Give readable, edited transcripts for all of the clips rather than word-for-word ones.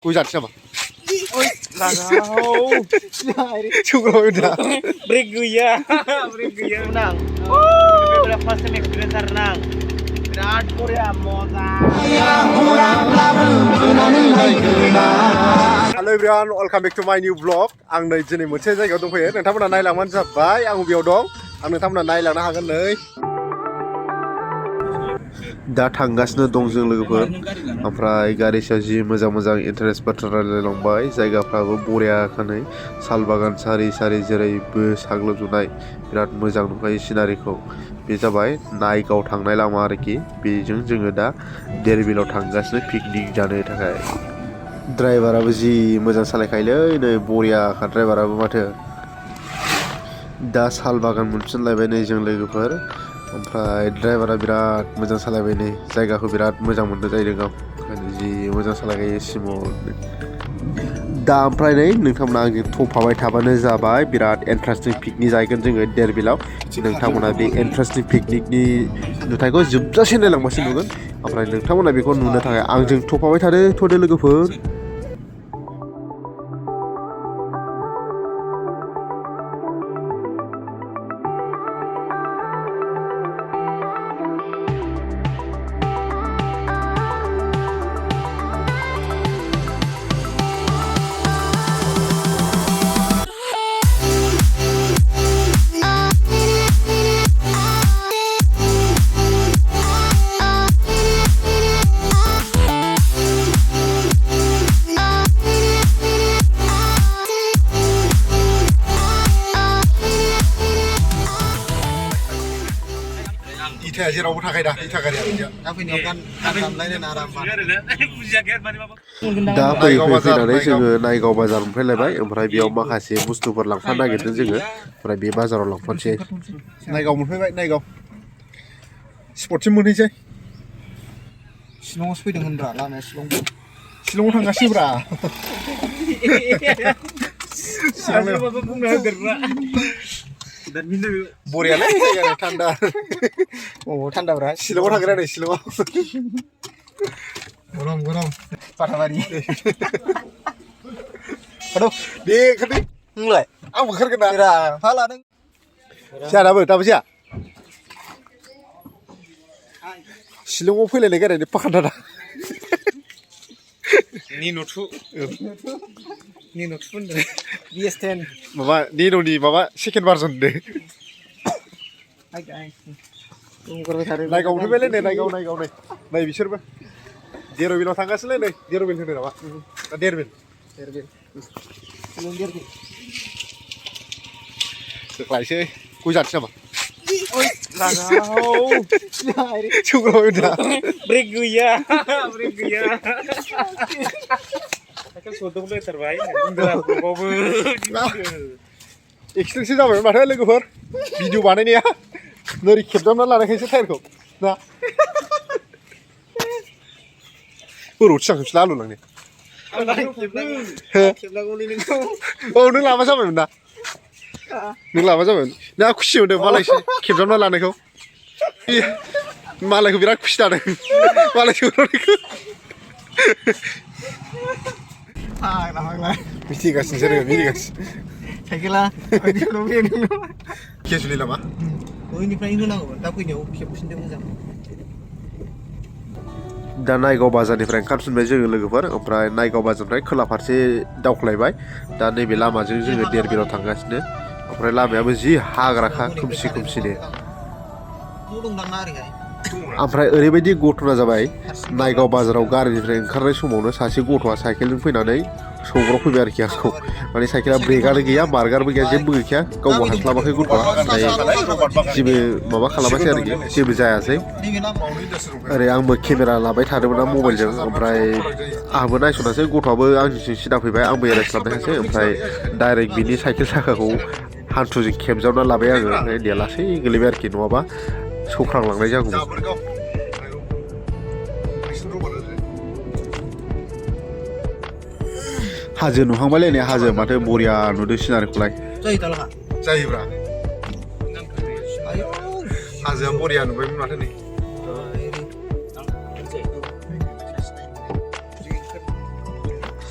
Kokrajhar siapa? Oi, Ragau. Sowgraopwibai. Break ya menang. Udah first time experience renang. Virat Korea moza. Hello everyone, welcome back to my new vlog. Ang नै दिनै मोनसे जायगायाव दंफैयो. नोंथांमोना नायलांबानो जाबाय. आं बेयाव दं. आं नोंथांमोना नायलांनो हागोन नै. दा थांगासिनो दं जों लोगोफोर. ओमफ्राय गारि सायाव जि मोजां इन्टारेस्ट बाथ्रा रायलायलांबाय. जायगाफ्राबो बरियाखानै साल बागान सारि सारि जेरैबो साग्लोबजोबनाय. बिराद मोजां नुखायो सिनारिखौ. बे जाबाय नायगाव थांनाय लामा आरोखि. बेजों जोङो दा देरबिलाव थांगासिनो पिकनिक जानो थाखाय. ड्राइभाराबो जि मोजां सालायखायोलै नै बरियाखा ड्राइभाराबो माथो. दा साल बागान मोनफिनलायबाय नै जों लोगोफोर. ओमफ्राय ड्राइभारा बिराद मोजां सालायबाय नै जायगाखौ बिराद मोजां मोनदों जाहैदों आं. जि मोजां सालायखायो सिमल. दा ओमफ्राय नै नोंथांमोना आंजों थफाबाय थाबानो जाबाय. बिराद इन्टारेस्टिं पिकनिक जाहैगोन जोङो देरबिलाव. नोंथांमोना बे इन्टारेस्टिं पिकनिकनि नुथायखौ जोबजासे नायलांबासो नुगोन. ओमफ्राय नोंथांमोना बेखौ नुनो थाखाय आंजों थफाबाय थादो लोगोफोर. इथाया जेरावबो थाखाय दा इथा गारिया दा फैनायाव गानलायनो आराम दा फैनानै जोङो नायगाव बाजार मोनफैलायबाय. ओमफ्राय बेयाव माखासे बुस्थुफोर लांफानो नागिरदों जोङो. ओमफ्राय बे बाजाराव लांफानोसै. नायगाव मोनफैबाय. नायगाव स्पटसिम मोनहैसै. शिलंआवसो फैदों होनब्रा लामाया शिलंआव थांगासिनोब्रा. बरियालै जायगाया थान्दा. थान्दाब्रा शिलंआव थांग्रा नै शिलंआव. गरम पाटाबारि. aduh दे ओंखारदो नोंलाय आं ओंखारगोन ना फा लादों सिया दाबो जाया. शिलंआव फैलायनाय गारियानो पाखान्दा. Ninutu होनदों. BS10 माबा निन'नि माबा सेकेन्ड भार्जन दे. हाय गाइस नायगाव मोनफैबायलै नै नायगाव नै नै बिसोरबो देरबिलाव थांगासिनो नै. देरबिल होनो नामा ना देरबिल लायसै. Kokrajhar siapa? Oi, Ragau. Sowgraopwibai. Break ya. Kan sodong deh terbaik. Enggak bawa. Extraction जाबाय माथो लोगोफोर. भिडिअ बानायनाया नोरै खेबजाबना लानायखायसो टायारखौ ना. बोरावथि जांखोसैला आलु लांनो. औ नों लाबा जाबायमोन ना. नों लाबा जाबायमोन. नों खुसि मोनदों मालायसो खेबजाबना लानायखौ. मालायखौ बिराद खुसि जादों. मालायसो रोंनायखौ. मिथिगासिनो मिनिगासिनो. साइकेला केजुलि नामा? बैनिफ्राय होनांगौमोन दा फैनायाव खेबफिनदों मोजां. दा नायगाव बाजारनिफ्राय ओंखारफिनबाय जोङो लोगोफोर. ओमफ्राय नायगाव बाजारनिफ्राय खोला फारसे दावख्लायबाय. दा नैबे लामाजों जोङो देरबिलाव थांगासिनो. ओमफ्राय लामायाबो जि हाग्राखा खोमसिनो. ओमफ्राय ओरैबायदि घटना जाबाय. नायगाव बाजाराव गारिनिफ्राय ओंखारनाय समावनो सासे गथ'आ साइकेलजों फैनानै सौग्रावफैबाय आरोखि आंखौ. माने साइकेला ब्रेकआनो गैया मार्गारबो गैया जेबो गैखाया. गावबो हास्लाबाखै गथ'आ. ओमफ्राय जेबो माबा खालामासै आरोखि जेबो जायासै. ओरै आंबो केमेरा लाबाय थादोंमोन मबाइलजों. ओमफ्राय आंबो नायसनासै गथ'आबो आंनिसिम सिदा फैबाय. आंबो एरायस्लाबनायखासै. ओमफ्राय डाइरेक्ट बिनि साइकेल साखाखौ हान्थुजों खेबजाबना लाबाय आङो. ओमफ्राय देया लासै गोलैबाय आरोखि नङाबा सौख्रांलांनाय जागौमोन. हाजो नुहांबायलै नै हाजो माथो बरिया नुदों सिनारिखौलाय. जायोब्रा हाजोआ बरिया नुबायमोन माथो नै.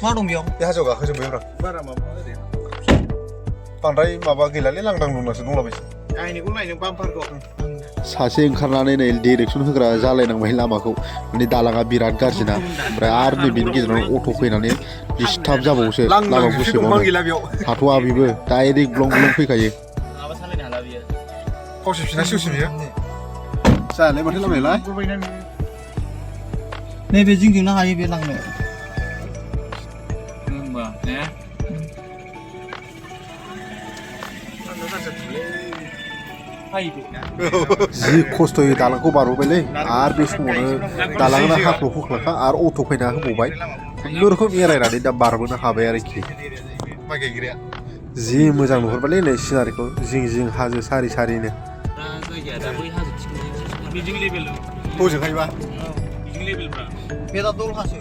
मा दं बेयाव? बे हाजोआव गाखोजोब्बायब्रा बारा माबा ओरै बांद्राय माबा गैलालै लांदां लुनासो दंलाबायसै आंनिखौ नायनो बाम्पारखौ सासे ओंखारनानै नै डिरेक्सन होग्रा जालायनांबाय लामाखौ माने दालाङा बिराद गाज्रिना ओमफ्राय आरो नै बेनि गेजेराव अट' फैनानै डिस्टार्ब जाबावोसो लामा गुसेबावनो थाथ'आ बेबो डाइरेक्ट ब्लं ब्लं फैखायो माबा सालायनो हाला बियो फावसिफिनासो होसो बियो जायालै माथो लामायालाय नैबे जिंजोंनो हायो बे लांनो होनबा ने जि खस्थ'यै दालांखौ बारबोबायलै आरो बे समावनो दालाङा हाख्ल' हुख्लाखा आरो अट' फैना होबावबाय खुनुरुखुम एरायनानै दा बारबोनो हाबाय आरोखि माइ गायग्राया जि मोजां नुहुरबायलै नै सिनारिखौ जिं जिं हाजो सारि सारिनो हजोंहायबा बे दा दलहासो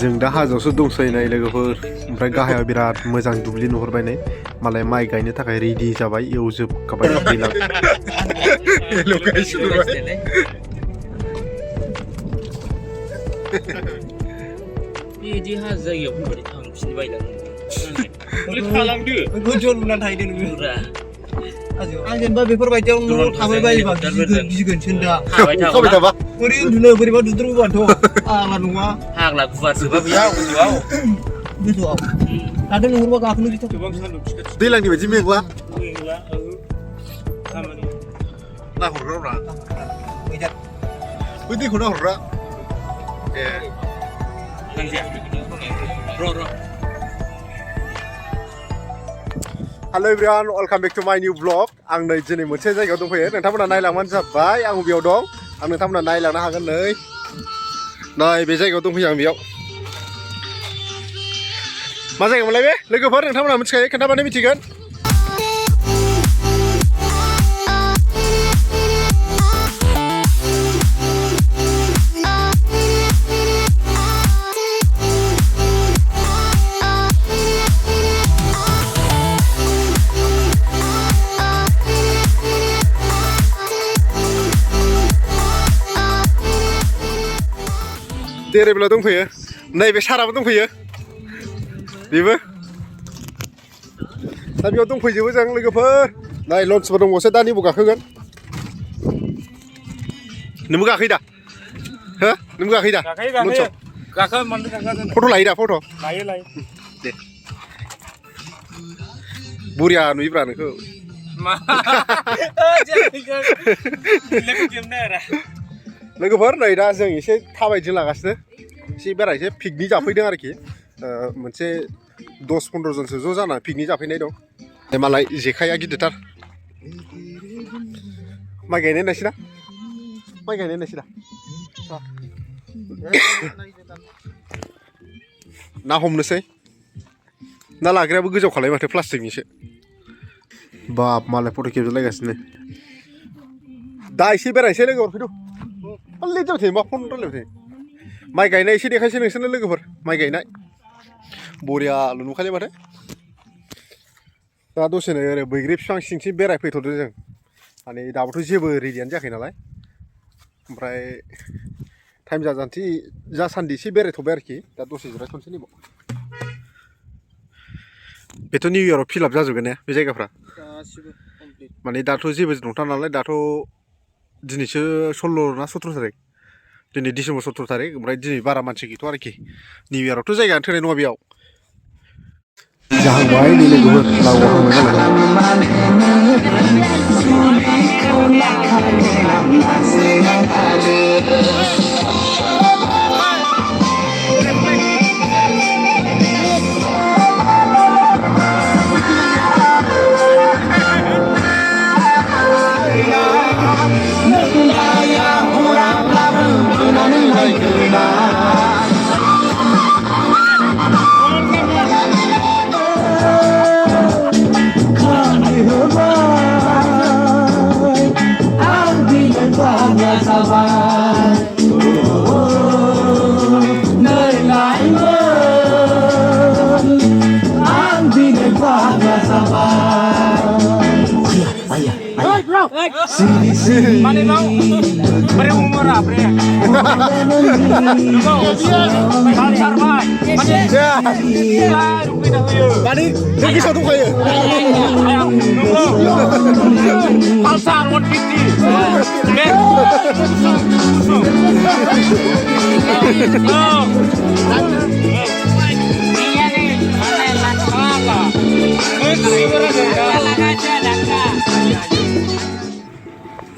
जों दा हाजोआवसो दंसै नै लोगोफोर ओमफ्राय गाहायाव बिराद मोजां दुब्लि नुहुरबाय नै मालाय माइ गायनो थाखाय रेडि जाबाय एवजोबखाबाय दैलां बिदि हाजो जायगायाव फैबाथाय थांफिननो बायलाङो थालांदो गोजौआव लुनानै थाहैदो नोङो आं जेनेबा बेफोरबायदियाव न'आव थाबाय बायोबा गिगोनसो होनदां खाबाय थाबा बोरै उन्दुनो बोरैबा दुद्रुबोबाथ' आग्ला नङा हाग्ला गुवारसोबा बेयाव गोजौआव दाथ' नुहुरबा गाखोनो गिथाव दैलांनि बायदि मेंला खामानि नाहरग्राब्रा बै दैखौ नाहरग्रा ए र' हेल' एभ्रिवान वेलकाम बेक टु माय निउ ब्लग आं नै दिनै मोनसे जायगायाव दंफैयो नोंथांमोना नायलांबानो जाबाय आं बेयाव दं आं नोंथांमोना नायलांनो हागोन नै बे जायगायाव दंफैयो आं बेयाव मा जायगामोनलाय बे लोगोफोर नोंथांमोना मिथिखायो खोन्थाबानो मिथिगोन देरबिलाव दंफैयो नैबे साराबो दंफैयो बेबो दा बेयाव दंफैजोबो जों लोगोफोर नै लन्चबो दंबावसो दा नैबो गाखोगोन नोंबो गाखोयो दा हो नोंबो गाखोयो दा फट' लायो दा फट' लायो दे बरिया नुयोब्रा नोंखौ लोगोफोर नै दा जों एसे थाबायदिं लागासिनो एसे बेरायनोसै पिकनिक जाफैदों आरोखि मोनसे 10-15 जनसो ज' जाना पिकनिक जाफैनाय दं मालाय जेखाइया गिदिरथार माइ गायनाय नायसै दा ना हमनोसै ना लाग्रायाबो गोजौ खालाय माथो प्लास्टिकनिसो बाप मालाय फट' खेबजालायगासिनो दा एसे बेरायनोसै लोगोफोर फैदो लेट जाबाय थायो मा फन रायलायबाय थायो माइ गायनाय एसे देखायसै नोंसोरनो लोगोफोर माइ गायनाय बरियाल' नुखायो माथो दा दसेनो ओरै बैग्रि बिफां सिंसिं बेरायफैथ'दों जों माने दाबोथ' जेबो रेडियानो जायाखै नालाय ओमफ्राय टाइम जासान्दि एसे बेरायथ'बाय आरोखि दा दसे जिरायथ'नोसै नैबाव बेथ' निउ इयाराव फिलाप जाजोबगोन ने बे जायगाफ्रा माने दाथ' जेबो नंथारा नालाय दाथ' दिनैसो 16 ना 17 थारिख दिनै डिसेम्बर 17 थारिख ओमफ्राय दिनै बारा मानसि गैथ'आ आरोखि निउ इयारावथ' जायगायानो थोनाय नङा बेयाव जाहांबाय नै लोगोफोर लावआव Mana mau? Beri umur apa ya? Pasar mai. Mari, lagi satu kaya. Pasar 150.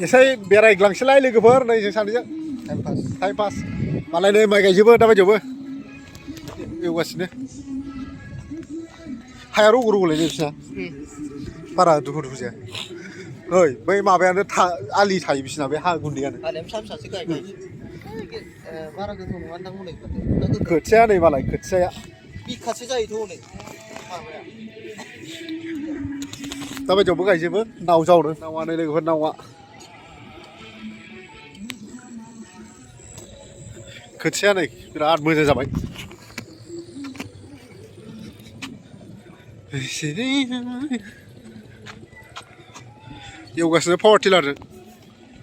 Saya बेरायग्लांसैलाय लोगोफोर नै जों सानैजों टाइम पास मालाय नै माइ गायजोबो दाबायदियावबो एवगासिनो हाया रग' रग'लाय बिसिना बारा दुखु दुखु जाया ओइ बै माबायानो आलि थायो बिसिना बे हा गुन्दैयानो बारा गोथौ नङा नोंथां हनै खोथियाया नै मालाय खोथियाया बिखासो जायोथ' हनै माबाया दाबायदियावबो गायजोबो नाव जावदों नावा नै लोगोफोर नावा खोथिया नै बिराद मोजां जाबाय एवगासिनो पावार टिलारजों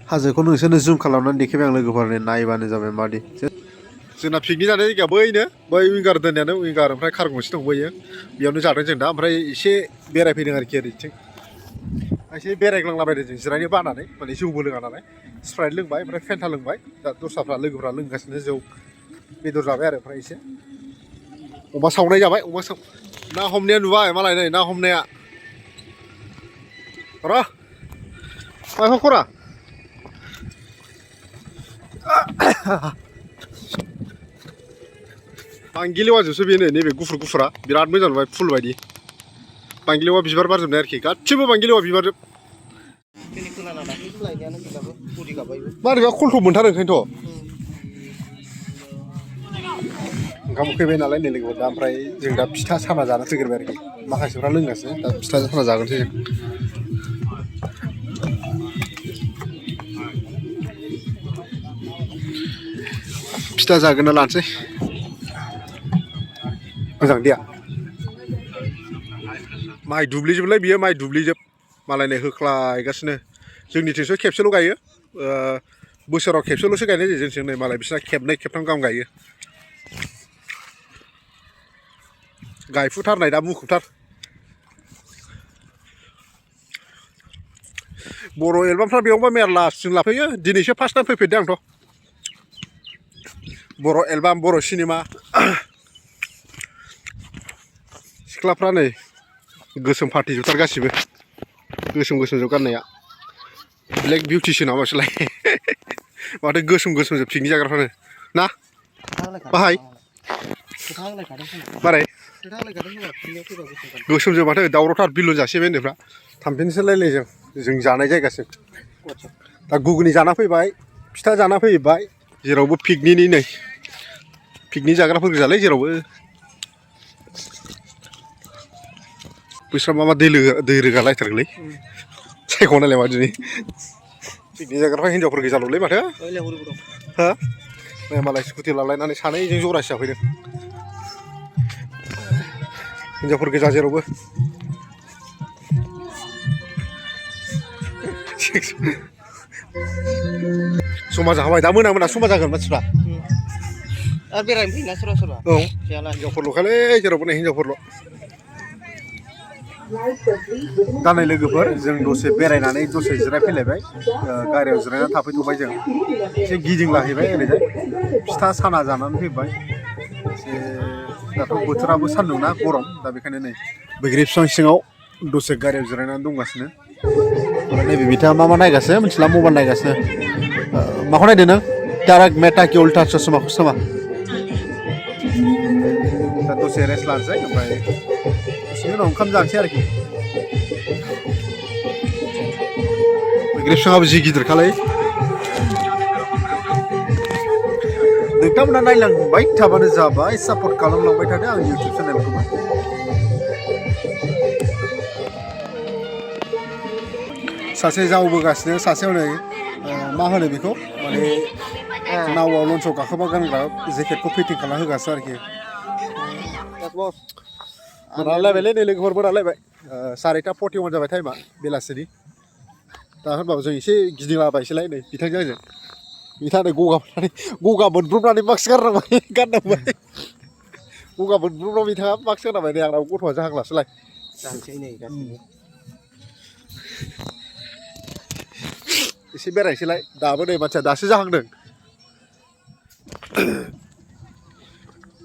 हाजोखौ नोंसोरनो जुम खालामनानै देखायबाय आं लोगोफोरनो नायबानो जाबाय मादि जोंना पिकनिक जानाय जायगाया बैनो बै विंगार दोननायानो विंगार ओमफ्राय कार गंसे दं बैयो बेयावनो जादों जों दा ओमफ्राय एसे बेरायफैदों आरोखि ओरैथिं एसे बेरायग्लांलाबायदों जों जिरायनो बानानै माने जौबो लोङा नालाय स्प्राइट लोंबाय ओमफ्राय फेन्टा लोंबाय दा दस्राफ्रा लोगोफ्रा लोंगासिनो जौ बेदर जाबाय आरो ओमफ्राय एसे अमा सावनाय जाबाय अमा साव ना हमनाया नुबाय मालाय नै ना हमनाया र' माइखौ खरा बांगिलेवाजोंसो बेनो नैबे गुफुर गुफुरा बिराद मोजां नुबाय फुल बायदि बांगिलेवा बिबार बारजोबनाय आरोखि गासिबो बांगिलेवा बिबारजोब मारैबा खल्थ' मोनथारो ओंखायनोथ' ओंखाम उखैबाय नालाय नै लोगोफोर दा ओमफ्राय जों दा फिथा साना जानो फैग्रोबाय आरोखि माखासेफ्रा लोंगासिनो दा फिथा साना जागोनसै जों फिथा जागोनना लानोसै मोजां दैया माइ दुब्लिजोबलाय बियो माइ दुब्लिजोब मालायनो होख्लायगासिनो जोंनिथिंसो खेबसेल' गायो बोसोराव खेबसेल'सो गायनाय जायो जोंथिं नै मालाय बिसिना खेबनै खेबथाम गाहाम गायो गायफुथारनाय दा मुखुबथार बर' एलबामफ्रा बेयावबा मेरला जों लाफैयो दिनैसो फार्स्ट टाइम फैफेरदों आंथ' बर' एलबाम बर' सिनेमा सिख्लाफ्रा नै गोसोम पार्टि जुथार गासिबो गोसोम गोसोमजोब गाननाया ब्लेक बिउटिसो नामासोलाय माथो गोसोम गोसोमजोब पिकनिक जाग्राफ्रानो ना बाहाय बाराय गोसोमजों माथो दावरावथार बिलुन जासे बे उन्दैफ्रा थांफिननोसो लायलाय जों जानाय जायगासिम दा गुगुनि जाना फैबाय फिथा जाना फैबाय जेरावबो पिकनिकनि नै पिकनिक जाग्राफोर गोजालै जेरावबो बैस्रा मा दै रोगालायथारगोलै सायख'नायलाय मा दिनै पिकनिक जाग्राफ्रा हिनजावफोर गोजाल'लै माथो हो मालाय स्कुटि लालायनानै सानैजों जरासे जाफैदों हिनजावफोर गोजा जेरावबो समा जाबाय दा मोना समा जागोन मानसिफ्रा आरो बेरायनो फैयोना सोरबा सोरबा औ हिनजावफोरल'खालै जेरावबो नै हिनजावफोरल' दा नै लोगोफोर जों दसे बेरायनानै दसे जिरायफैलायबाय गारियाव जिरायनानै थाफैथ'बाय जों एसे गिदिंलाहैबाय ओरैजाय फिथा साना जानानै फैबाय एसे दाथ' बोथोराबो सान्दुं ना गरम दा बेखायनो नै बैग्रि बिफां सिङाव दसे गारियाव जिरायनानै दंगासिनो नैबे बिथाङा मा नायगासिनो मिथिला मबाइल नायगासिनो माखौ नायदों नों तारक मेहता कि उल्टा चश्माखौ नामा दा दसे रेस्ट लानोसै ओमफ्राय दसेनि उनाव ओंखाम जानोसै आरोखि बैग्रि बिफाङाबो जि गिदिरखालै नोंथांमोना नायलांबाय थाबानो जाबाय सापर्ट खालामलांबाय थादो आंनि इउटुब चेनेलखौबो सासे जावबोगासिनो सासेयाव नै मा होनो बेखौ माने नावआव लन्चआव गाखोबा गानग्रा जेकेटखौ फिटिं खालामना होगासिनो आरोखि मोनालायबायलै नै लोगोफोर मोनालायबाय 4:41 जाबाय टाइमा बेलासिनि दा होनबाबो जों एसे गिदिंलाबायसैलाय नै बिथांजों आंजों बिथांनो गगा मोनब्रबनानै मास्क गाननांबाय गगा मोनब्रबनानै बिथाङा मास्क गाननांबाय नै आंनाव गथ'आ जाहांलासोलाय जानोसै नै गासिबो एसे बेरायसैलाय दाबो नै मानसिया दासो जाहांदों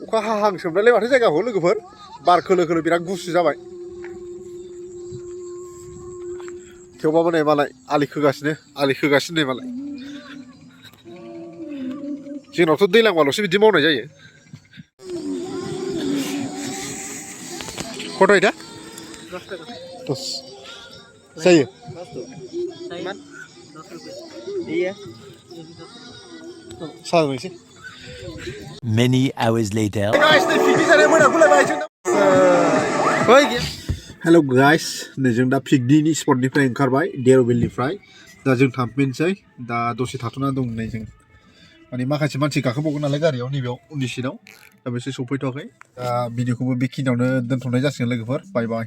अखा हाहांसोमनायलाय माथो जायगाखौ लोगोफोर बार खोलो खोलो बिराद गुसु जाबाय थेवबाबो नै मालाय आलि खोगासिनो नै मालाय जोंनावथ' दैलांबाल'सो बिदि मावनाय जायो खथ'य दा 10 जायो iya साननोसै Many hours later. हेल' गाइस नै जों दा पिकनिकनि स्पटनिफ्राय ओंखारबाय देरबिलनिफ्राय दा जों थांफिनसै दा दसे थाथ'ना दं नै जों माने माखासे मानसि गाखोबावगोन नालाय गारियाव नैबेयाव उननि सिटआव दा बिसोर सफैथ'वाखै दा भिडिअखौबो बेखिनियावनो दोनथ'नाय जासिगोन लोगोफोर बाय बाय